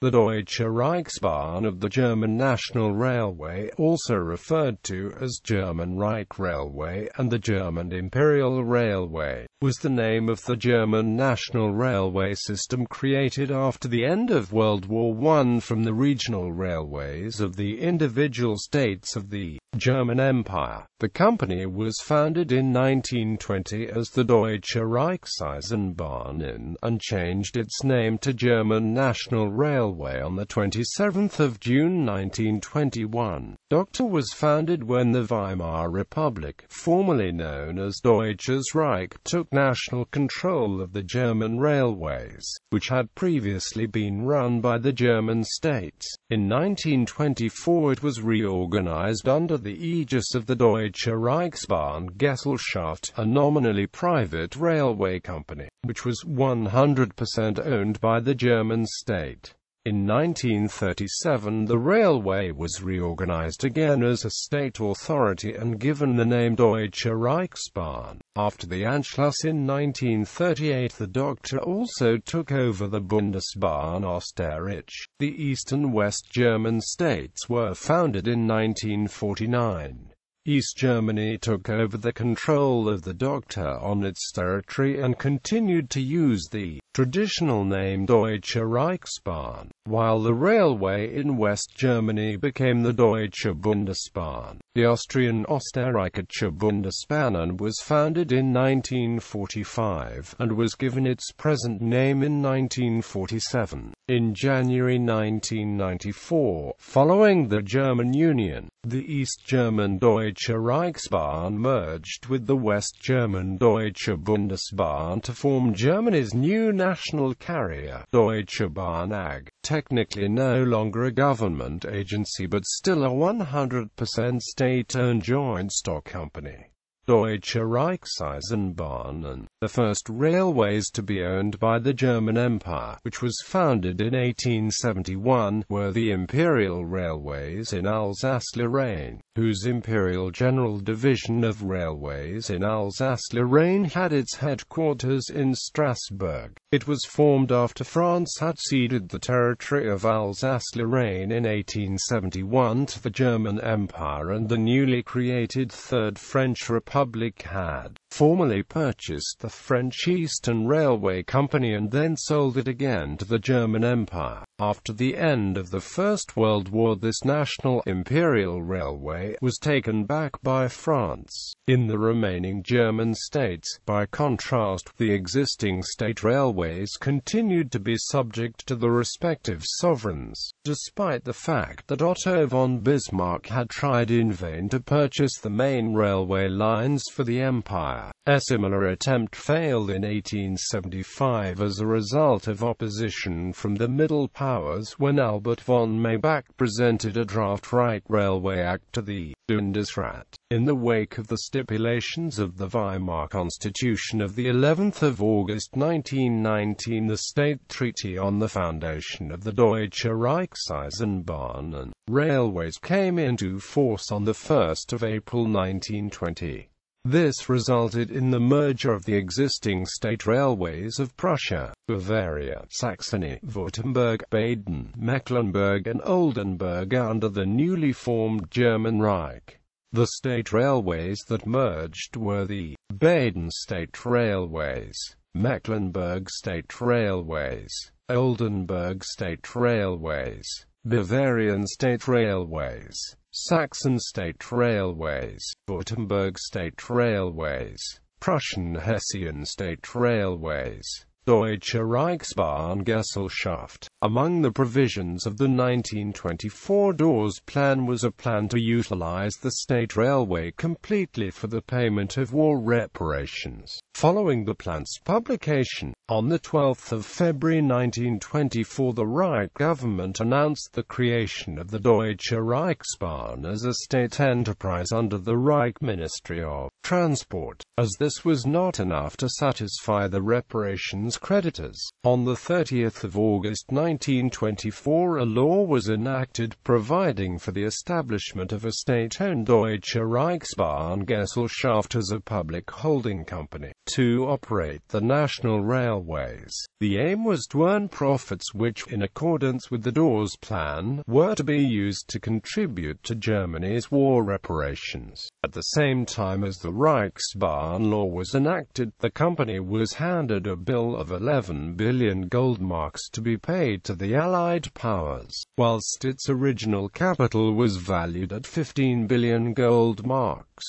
The Deutsche Reichsbahn of the German National Railway, also referred to as German Reich Railway, and the German Imperial Railway, was the name of the German national railway system created after the end of World War I from the regional railways of the individual states of the German Empire. The company was founded in 1920 as the Deutsche Reichseisenbahnen and changed its name to German National Railway on the 27th of June 1921. Doctor was founded when the Weimar Republic, formerly known as Deutsches Reich, took national control of the German railways, which had previously been run by the German states. In 1924 it was reorganized under the aegis of the Deutsche Reichsbahn-Gesellschaft, a nominally private railway company, which was 100% owned by the German state. In 1937 the railway was reorganized again as a state authority and given the name Deutsche Reichsbahn. After the Anschluss in 1938 the Doctor also took over the Bundesbahn Österreich. The East and West German states were founded in 1949. East Germany took over the control of the Doctor on its territory and continued to use the traditional name Deutsche Reichsbahn, while the railway in West Germany became the Deutsche Bundesbahn. The Austrian Österreichische Bundesbahnen was founded in 1945, and was given its present name in 1947. In January 1994, following the German Union, the East German Deutsche Reichsbahn merged with the West German Deutsche Bundesbahn to form Germany's new national carrier, Deutsche Bahn AG. Technically no longer a government agency but still a 100% state-owned joint stock company. Deutsche Reichseisenbahnen, the first railways to be owned by the German Empire, which was founded in 1871, were the Imperial Railways in Alsace-Lorraine, whose Imperial General Division of Railways in Alsace-Lorraine had its headquarters in Strasbourg. It was formed after France had ceded the territory of Alsace-Lorraine in 1871 to the German Empire, and the newly created Third French Republic had formerly purchased the French Eastern Railway Company and then sold it again to the German Empire. After the end of the First World War, this national Imperial Railway was taken back by France. In the remaining German states, by contrast, the existing state railways continued to be subject to the respective sovereigns, despite the fact that Otto von Bismarck had tried in vain to purchase the main railway lines for the empire. A similar attempt failed in 1875 as a result of opposition from the Middle Powers when Albert von Maybach presented a draft Right Railway Act to the Bundesrat. In the wake of the stipulations of the Weimar Constitution of the 11th of August 1919, the State Treaty on the foundation of the Deutsche Reichseisenbahnen railways came into force on the 1st of April 1920. This resulted in the merger of the existing state railways of Prussia, Bavaria, Saxony, Württemberg, Baden, Mecklenburg and Oldenburg under the newly formed German Reich. The state railways that merged were the Baden State Railways, Mecklenburg State Railways, Oldenburg State Railways, Bavarian State Railways, Saxon State Railways, Württemberg State Railways, Prussian-Hessian State Railways, Deutsche Reichsbahn-Gesellschaft. Among the provisions of the 1924 Dawes Plan was a plan to utilize the state railway completely for the payment of war reparations. Following the plan's publication, on the 12th of February 1924, the Reich government announced the creation of the Deutsche Reichsbahn as a state enterprise under the Reich Ministry of Transport. As this was not enough to satisfy the reparations creditors, on the 30th of August 1924 a law was enacted providing for the establishment of a state-owned Deutsche Reichsbahn-Gesellschaft as a public holding company. to operate the national railways. The aim was to earn profits which, in accordance with the Dawes Plan, were to be used to contribute to Germany's war reparations. At the same time as the Reichsbahn law was enacted, the company was handed a bill of 11 billion gold marks to be paid to the Allied powers, whilst its original capital was valued at 15 billion gold marks.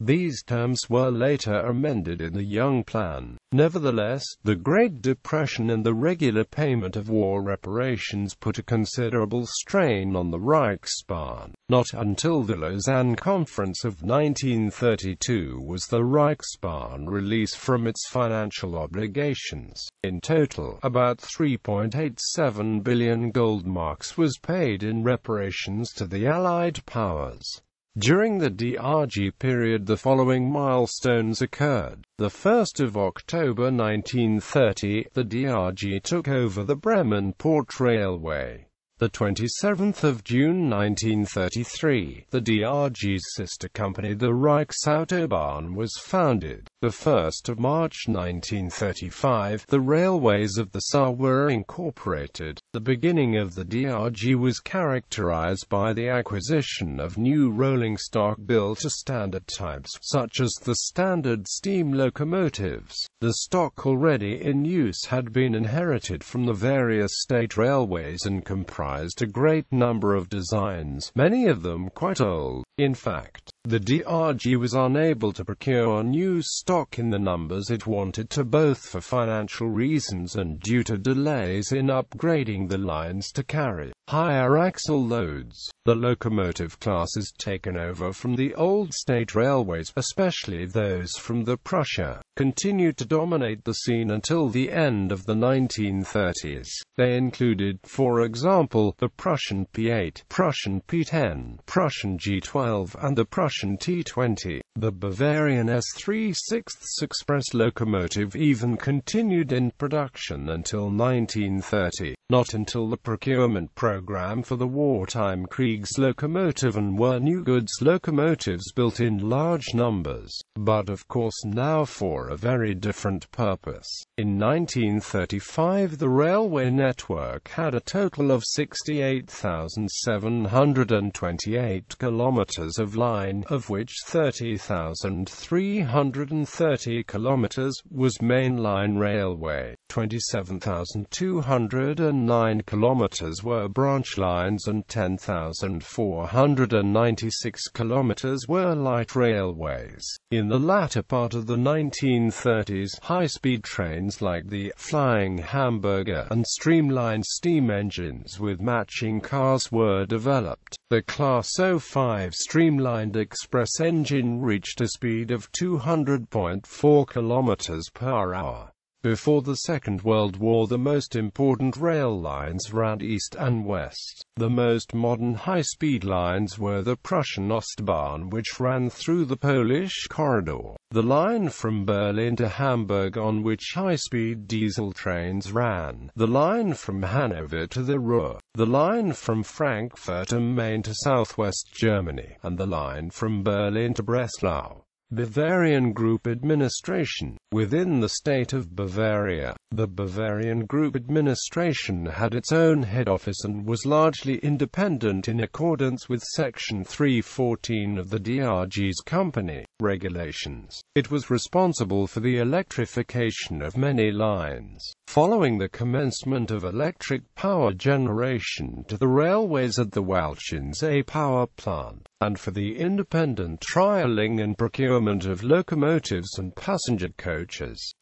These terms were later amended in the Young Plan. Nevertheless, the Great Depression and the regular payment of war reparations put a considerable strain on the Reichsbahn. Not until the Lausanne Conference of 1932 was the Reichsbahn released from its financial obligations. In total, about 3.87 billion gold marks was paid in reparations to the Allied powers. During the DRG period, the following milestones occurred. The 1st of October 1930, the DRG took over the Bremen Port Railway. The 27th of June 1933, the DRG's sister company, the Reichsautobahn, was founded. The 1st of March 1935, the railways of the Saar were incorporated. The beginning of the DRG was characterized by the acquisition of new rolling stock built to standard types, such as the standard steam locomotives. The stock already in use had been inherited from the various state railways and comprised a great number of designs, many of them quite old. In fact, the DRG was unable to procure new stock in the numbers it wanted to, both for financial reasons and due to delays in upgrading the lines to carry higher axle loads. The locomotive classes taken over from the old state railways, especially those from the Prussia, continued to dominate the scene until the end of the 1930s. They included, for example, the Prussian P8, Prussian P10, Prussian G12, and the Prussian T20. The Bavarian S3/6 express locomotive even continued in production until 1930. Not until the procurement program for the wartime Kriegslokomotiven were new goods locomotives built in large numbers, but of course now for a very different purpose. In 1935, the railway network had a total of 68,728 kilometers of line, of which 30,330 kilometers was mainline railway, 27,209 kilometers were branch lines, and 10,496 kilometers were light railways. In the latter part of the 1930s, high-speed trains like the Flying Hamburger and streamlined steam engines with matching cars were developed. The Class 05 streamlined express engine reached a speed of 200.4 kilometers per hour. Before the Second World War, the most important rail lines ran east and west. The most modern high-speed lines were the Prussian Ostbahn, which ran through the Polish corridor, the line from Berlin to Hamburg, on which high-speed diesel trains ran, the line from Hanover to the Ruhr, the line from Frankfurt am Main to southwest Germany, and the line from Berlin to Breslau. Bavarian Group Administration. Within the state of Bavaria, the Bavarian Group Administration had its own head office and was largely independent in accordance with Section 314 of the DRG's company regulations. It was responsible for the electrification of many lines, following the commencement of electric power generation to the railways at the Walchensee power plant, and for the independent trialling and procurement of locomotives and passenger coaches.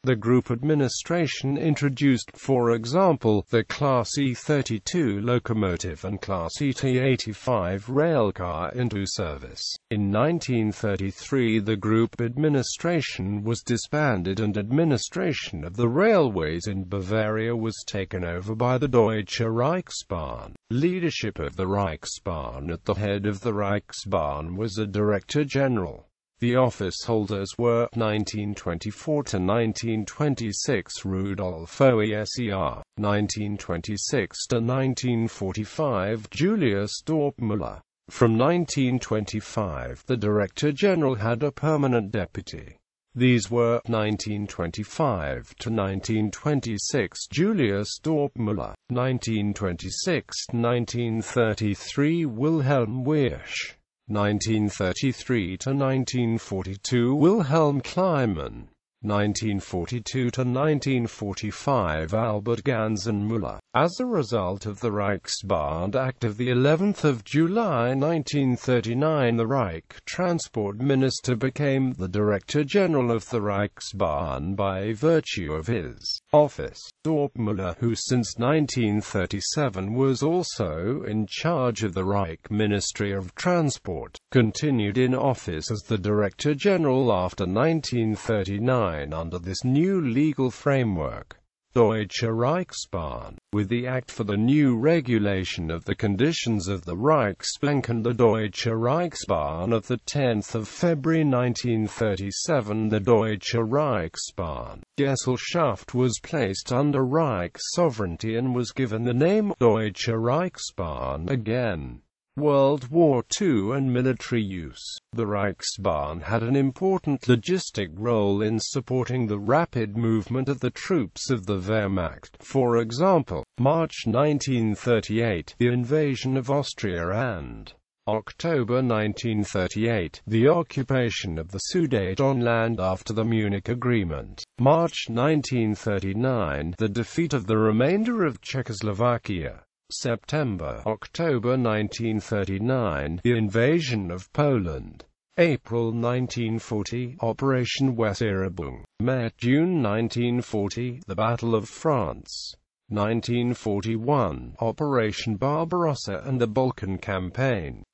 The group administration introduced, for example, the Class E32 locomotive and Class ET85 railcar into service. In 1933, the group administration was disbanded and administration of the railways in Bavaria was taken over by the Deutsche Reichsbahn. Leadership of the Reichsbahn. At the head of the Reichsbahn was a Director General. The office holders were 1924 to 1926 Rudolf Oeser, 1926 to 1945 Julius Dorpmüller. From 1925, the Director General had a permanent deputy. These were 1925 to 1926 Julius Dorpmüller, 1926–1933 Wilhelm Wirsch, 1933 to 1942 Wilhelm Kleiman, 1942 to 1945 Albert Ganzenmüller. As a result of the Reichsbahn Act of the 11th of July 1939, the Reich Transport Minister became the Director General of the Reichsbahn by virtue of his office. Dorpmüller, who since 1937 was also in charge of the Reich Ministry of Transport, continued in office as the Director General after 1939 under this new legal framework. Deutsche Reichsbahn. With the Act for the new regulation of the conditions of the Reichsbank and the Deutsche Reichsbahn of 10 February 1937, the Deutsche Reichsbahn-Gesellschaft was placed under Reich sovereignty and was given the name Deutsche Reichsbahn again. World War II and military use. The Reichsbahn had an important logistic role in supporting the rapid movement of the troops of the Wehrmacht. For example, March 1938, the invasion of Austria, and October 1938, the occupation of the Sudetenland after the Munich Agreement. March 1939, the defeat of the remainder of Czechoslovakia. September–October 1939, the invasion of Poland. April 1940, Operation Weserübung. May–June 1940, the Battle of France. 1941, Operation Barbarossa and the Balkan Campaign.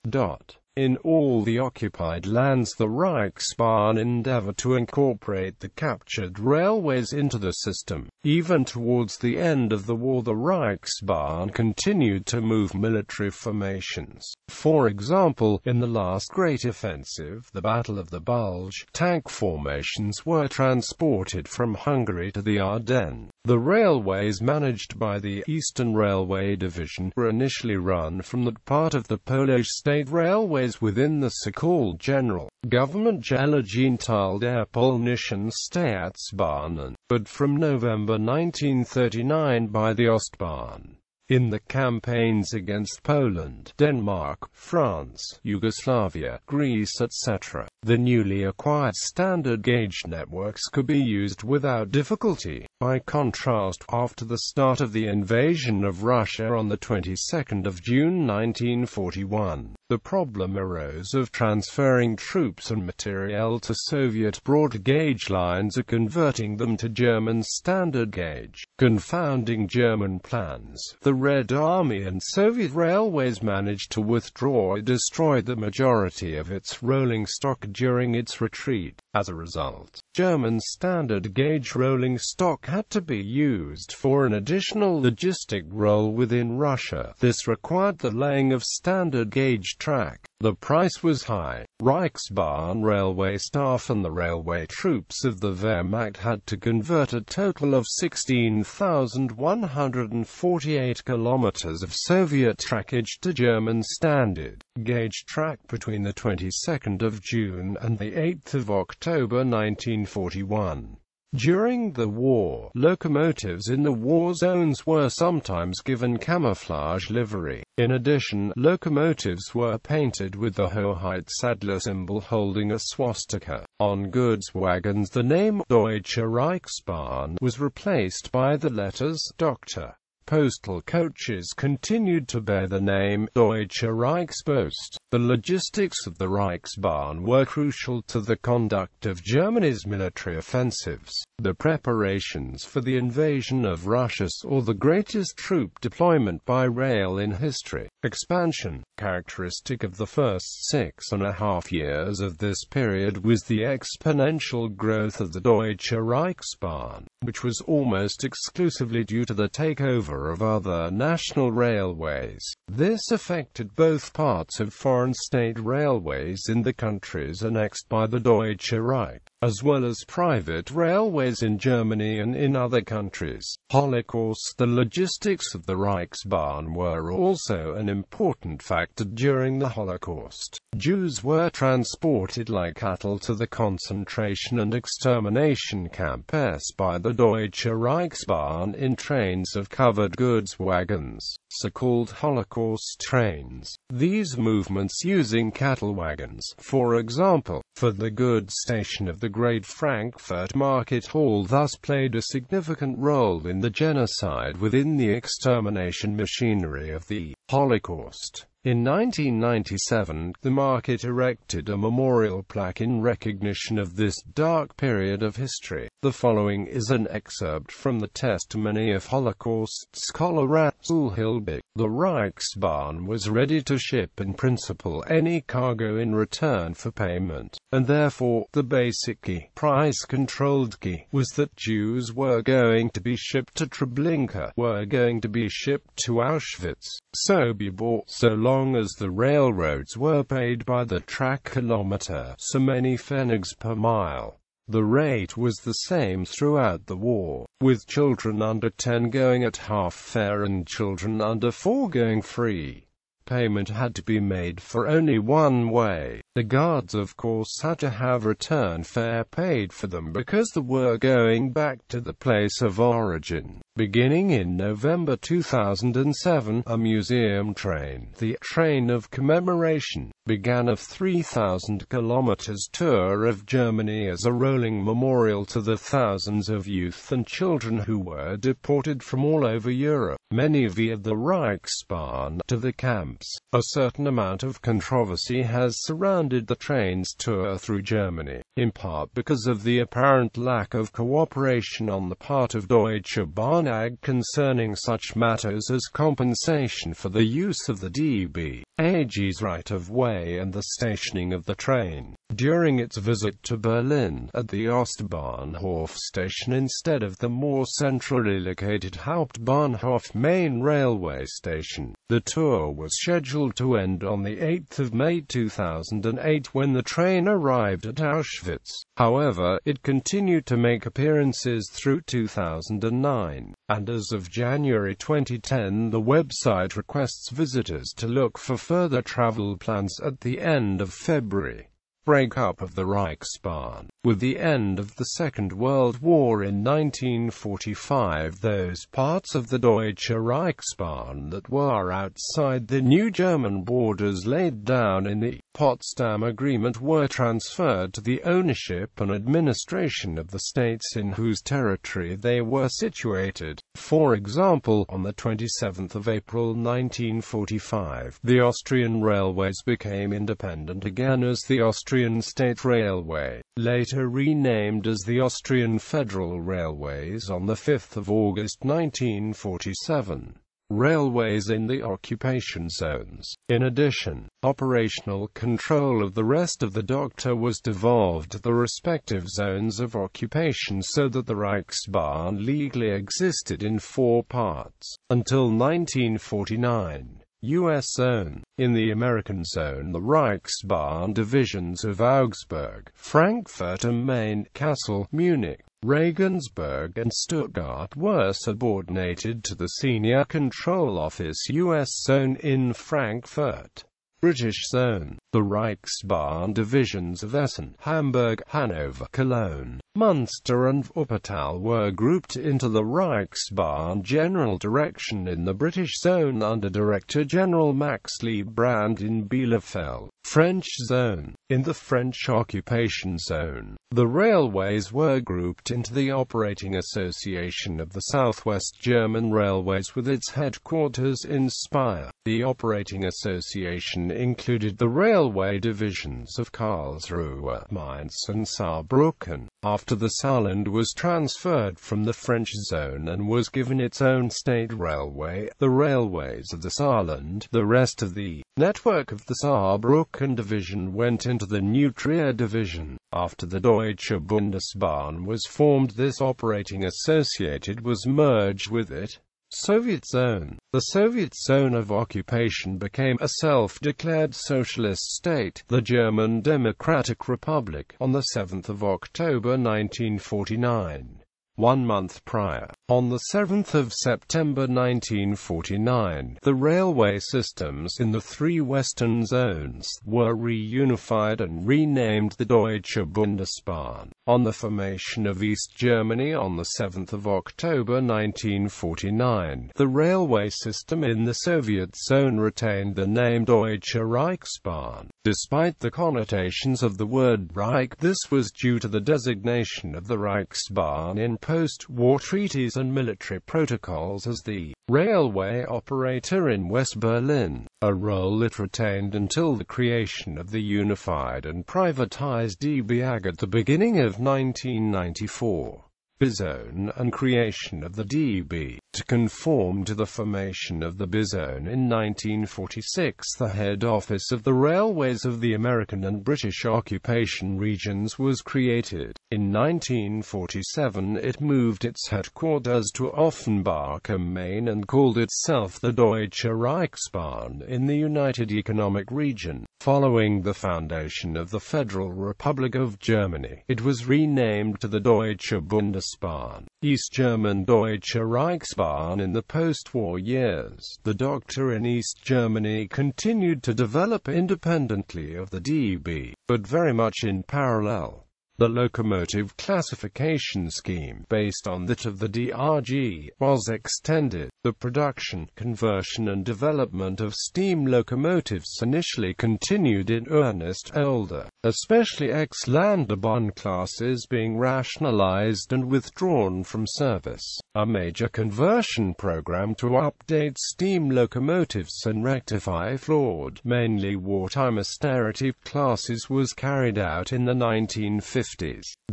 In all the occupied lands, the Reichsbahn endeavored to incorporate the captured railways into the system. Even towards the end of the war, the Reichsbahn continued to move military formations. For example, in the last great offensive, the Battle of the Bulge, tank formations were transported from Hungary to the Ardennes. The railways managed by the Eastern Railway Division were initially run from that part of the Polish state railways within the so-called General Government Gelagenteilte der Polnischen Staatsbahnen, but from November 1939 by the Ostbahn. In the campaigns against Poland, Denmark, France, Yugoslavia, Greece, etc., the newly acquired standard gauge networks could be used without difficulty. By contrast, after the start of the invasion of Russia on the 22nd of June 1941, the problem arose of transferring troops and materiel to Soviet broad gauge lines or converting them to German standard gauge, confounding German plans. The Red Army and Soviet railways managed to withdraw or destroy the majority of its rolling stock during its retreat. As a result, German standard gauge rolling stock had to be used for an additional logistic role within Russia. This required the laying of standard gauge track. The price was high. Reichsbahn railway staff and the railway troops of the Wehrmacht had to convert a total of 16,148 kilometers of Soviet trackage to German standard gauge track between the 22nd of June and the 8th of October 1941. During the war, locomotives in the war zones were sometimes given camouflage livery. In addition, locomotives were painted with the Hoheitsadler symbol holding a swastika. On goods wagons, the name Deutsche Reichsbahn was replaced by the letters Dr. Postal coaches continued to bear the name Deutsche Reichspost. The logistics of the Reichsbahn were crucial to the conduct of Germany's military offensives. The preparations for the invasion of Russia saw the greatest troop deployment by rail in history. Expansion. Characteristic of the first 6.5 years of this period was the exponential growth of the Deutsche Reichsbahn, which was almost exclusively due to the takeover number of other national railways. This affected both parts of foreign state railways in the countries annexed by the Deutsche Reich, as well as private railways in Germany and in other countries. Holocaust. The logistics of the Reichsbahn were also an important factor during the Holocaust. Jews were transported like cattle to the concentration and extermination camps by the Deutsche Reichsbahn in trains of covered goods wagons, so-called Holocaust trains. These movements using cattle wagons, for example, for the goods station of the Great Frankfurt Market Hall thus played a significant role in the genocide within the extermination machinery of the Holocaust. In 1997, the market erected a memorial plaque in recognition of this dark period of history. The following is an excerpt from the testimony of Holocaust scholar Ratzl Hilbig. The Reichsbahn was ready to ship in principle any cargo in return for payment, and therefore, the basic key, price-controlled key, was that Jews were going to be shipped to Treblinka, were going to be shipped to Auschwitz, Sobibor, so long as the railroads were paid by the track kilometer, so many pfennigs per mile. The rate was the same throughout the war, with children under 10 going at half fare and children under 4 going free. Payment had to be made for only one way. The guards of course had to have return fare paid for them because they were going back to the place of origin. Beginning in November 2007, a museum train, the Train of Commemoration, began a 3,000 kilometers tour of Germany as a rolling memorial to the thousands of youth and children who were deported from all over Europe, many via the Reichsbahn, to the camps. A certain amount of controversy has surrounded the train's tour through Germany, in part because of the apparent lack of cooperation on the part of Deutsche Bahn AG concerning such matters as compensation for the use of the DB, aegis right-of-way and the stationing of the train. During its visit to Berlin, at the Ostbahnhof station instead of the more centrally located Hauptbahnhof main railway station, the tour was scheduled to end on the 8th of May 2008 when the train arrived at Auschwitz. However, it continued to make appearances through 2009, and as of January 2010 the website requests visitors to look for further travel plans at the end of February. Breakup of the Reichsbahn. With the end of the Second World War in 1945, those parts of the Deutsche Reichsbahn that were outside the new German borders laid down in the Potsdam Agreement were transferred to the ownership and administration of the states in whose territory they were situated. For example, on the 27th of April 1945, the Austrian railways became independent again as the Austrian State Railway, later renamed as the Austrian Federal Railways on the 5th of August 1947. Railways in the occupation zones. In addition, operational control of the rest of the Doctor was devolved to the respective zones of occupation so that the Reichsbahn legally existed in 4 parts. Until 1949. U.S. Zone. In the American zone, the Reichsbahn divisions of Augsburg, Frankfurt am Main, Kassel, Munich, Regensburg and Stuttgart were subordinated to the Senior Control Office U.S. Zone in Frankfurt. British Zone. The Reichsbahn divisions of Essen, Hamburg, Hanover, Cologne, Munster and Wuppertal were grouped into the Reichsbahn General Direction in the British Zone under Director General Max Liebrandt in Bielefeld. French Zone. In the French occupation zone, the railways were grouped into the Operating Association of the Southwest German Railways with its headquarters in Speyer. The Operating Association included the railway divisions of Karlsruhe, Mainz and Saarbrücken. After the Saarland was transferred from the French zone and was given its own state railway, the railways of the Saarland, the rest of the network of the Saarbrücken division went into the new Trier division. After the Deutsche Bundesbahn was formed, this operating associated was merged with it. Soviet zone. The Soviet zone of occupation became a self-declared socialist state, the German Democratic Republic, on the 7th of October 1949. 1 month prior, on the 7th of September 1949, the railway systems in the three western zones were reunified and renamed the Deutsche Bundesbahn. On the formation of East Germany on the 7th of October 1949, the railway system in the Soviet zone retained the name Deutsche Reichsbahn. Despite the connotations of the word Reich, this was due to the designation of the Reichsbahn in post-war treaties and military protocols as the railway operator in West Berlin, a role it retained until the creation of the unified and privatized DB AG at the beginning of 1994. Bizone and creation of the DB. To conform to the formation of the Bizone in 1946, the head office of the railways of the American and British occupation regions was created. In 1947 it moved its headquarters to Offenbach am Main and called itself the Deutsche Reichsbahn in the United Economic Region. Following the foundation of the Federal Republic of Germany, it was renamed to the Deutsche Bundesbahn, East German Deutsche Reichsbahn. In the post-war years, the Doctor in East Germany continued to develop independently of the DB, but very much in parallel. The locomotive classification scheme, based on that of the DRG, was extended. The production, conversion and development of steam locomotives initially continued in earnest, older, especially ex-Landebahn classes being rationalized and withdrawn from service. A major conversion program to update steam locomotives and rectify flawed, mainly wartime austerity classes was carried out in the 1950s.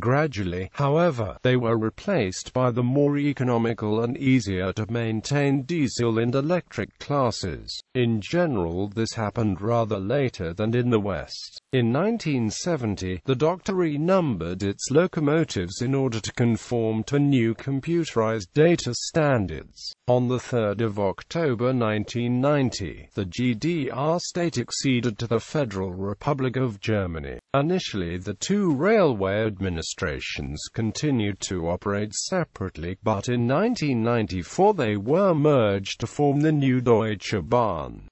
Gradually, however, they were replaced by the more economical and easier to maintain diesel and electric classes. In general, this happened rather later than in the West. In 1970, the Doctor renumbered its locomotives in order to conform to new computerized data standards. On the 3rd of October 1990, the GDR state acceded to the Federal Republic of Germany. Initially, the two railway administrations continued to operate separately, but in 1994 they were merged to form the new Deutsche Bahn.